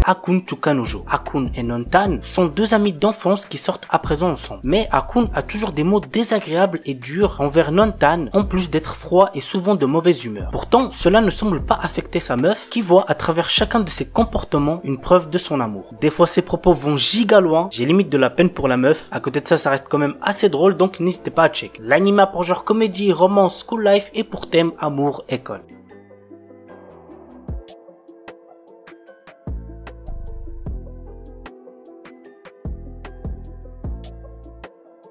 Hakun Tukanojo. Hakun et Nontan sont deux amis d'enfance qui sortent à présent ensemble. Mais Hakun a toujours des mots désagréables et durs envers Nontan, en plus d'être froid et souvent de mauvaise humeur. Pourtant, cela ne semble pas affecter sa meuf, qui voit à travers chacun de ses comportements une preuve de son amour. Des fois, ses propos vont giga loin, j'ai limite de la peine pour la meuf. À côté de ça, ça reste quand même assez drôle, donc n'hésitez pas à check. L'anime a pour genre comédie, romance, school life et pour thème amour, école.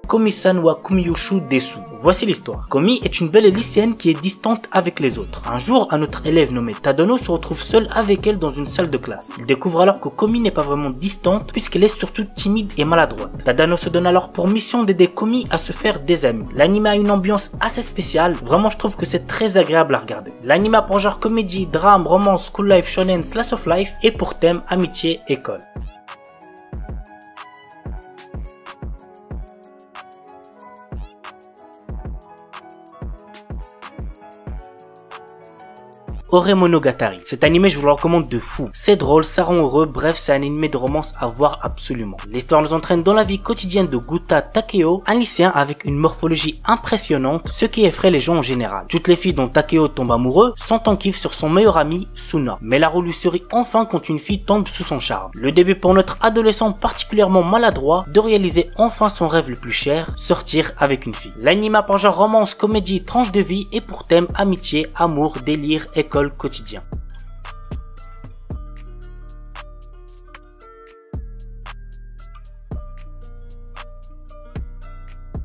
Komi-san wa Kumiyushu Desu. Voici l'histoire. Komi est une belle lycéenne qui est distante avec les autres. Un jour, un autre élève nommé Tadano se retrouve seul avec elle dans une salle de classe. Il découvre alors que Komi n'est pas vraiment distante puisqu'elle est surtout timide et maladroite. Tadano se donne alors pour mission d'aider Komi à se faire des amis. L'anime a une ambiance assez spéciale, vraiment je trouve que c'est très agréable à regarder. L'anime a pour genre comédie, drame, romance, school life, shonen, slice of life et pour thème amitié, école. Ore Monogatari. Cet animé, je vous le recommande de fou. C'est drôle, ça rend heureux, bref, c'est un animé de romance à voir absolument. L'histoire nous entraîne dans la vie quotidienne de Guta Takeo, un lycéen avec une morphologie impressionnante, ce qui effraie les gens en général. Toutes les filles dont Takeo tombe amoureux sont en kiff sur son meilleur ami, Suna. Mais la roue lui sourit enfin quand une fille tombe sous son charme. Le début pour notre adolescent particulièrement maladroit de réaliser enfin son rêve le plus cher, sortir avec une fille. L'anime a pour genre romance, comédie, tranche de vie et pour thème amitié, amour, délire, école, quotidien.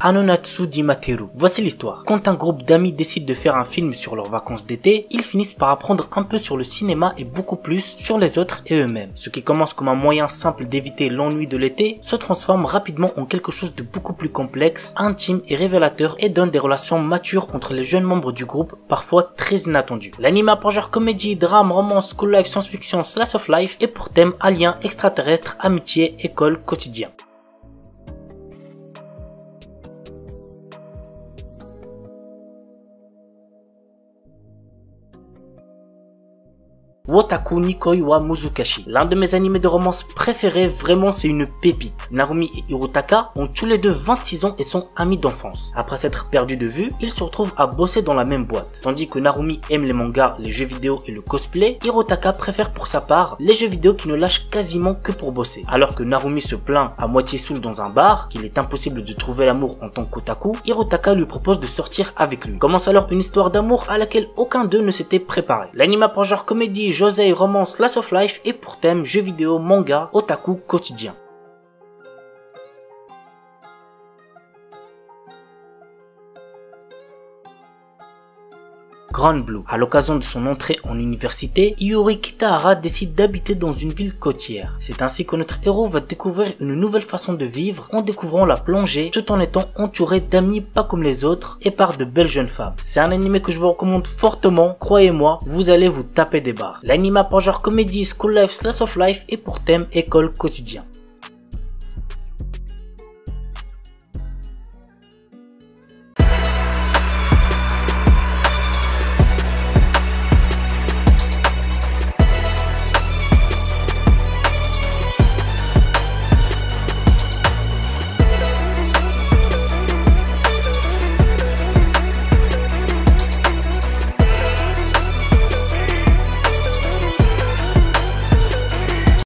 Anonatsu Dimateru. Voici l'histoire. Quand un groupe d'amis décide de faire un film sur leurs vacances d'été, ils finissent par apprendre un peu sur le cinéma et beaucoup plus sur les autres et eux-mêmes. Ce qui commence comme un moyen simple d'éviter l'ennui de l'été se transforme rapidement en quelque chose de beaucoup plus complexe, intime et révélateur et donne des relations matures entre les jeunes membres du groupe, parfois très inattendues. L'anime a pour genre comédie, drame, romance, school life, science-fiction, slice of life et pour thème alien, extraterrestre, amitié, école, quotidien. Wotaku Nikoi wa Muzukashi. L'un de mes animés de romance préférés, vraiment c'est une pépite. Narumi et Hirotaka ont tous les deux 26 ans et sont amis d'enfance. Après s'être perdus de vue, ils se retrouvent à bosser dans la même boîte. Tandis que Narumi aime les mangas, les jeux vidéo et le cosplay, Hirotaka préfère pour sa part les jeux vidéo qui ne lâchent quasiment que pour bosser. Alors que Narumi se plaint à moitié saoul dans un bar, qu'il est impossible de trouver l'amour en tant qu'otaku, Hirotaka lui propose de sortir avec lui. Commence alors une histoire d'amour à laquelle aucun d'eux ne s'était préparé. L'anime a pour genre comédie, josei, romance, slice of life et pour thème jeux vidéo, manga, otaku quotidien. Grand Blue. À l'occasion de son entrée en université, Iori Kitahara décide d'habiter dans une ville côtière. C'est ainsi que notre héros va découvrir une nouvelle façon de vivre en découvrant la plongée tout en étant entouré d'amis pas comme les autres et par de belles jeunes femmes. C'est un animé que je vous recommande fortement, croyez-moi, vous allez vous taper des barres. L'anime a pour genre comédie, school life, slice of life et pour thème école, quotidien.